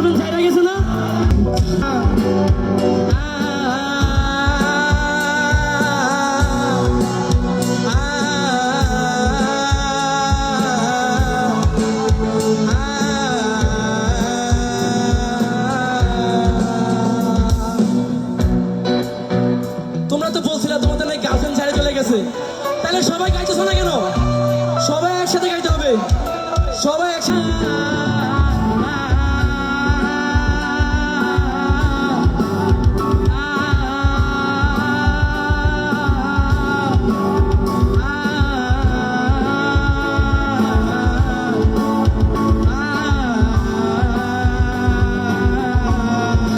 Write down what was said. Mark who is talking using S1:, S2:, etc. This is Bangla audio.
S1: গার্লফ্রেন্ড ছাইড়া গেছে না? তোমরা তো বলছিলে তোমাদের নাকি গার্লফ্রেন্ড ছেড়ে চলে গেছে, তাহলে সবাই গাইতেছো না কেন? সবাই একসাথে গাইতে হবে, সবাই একসাথে।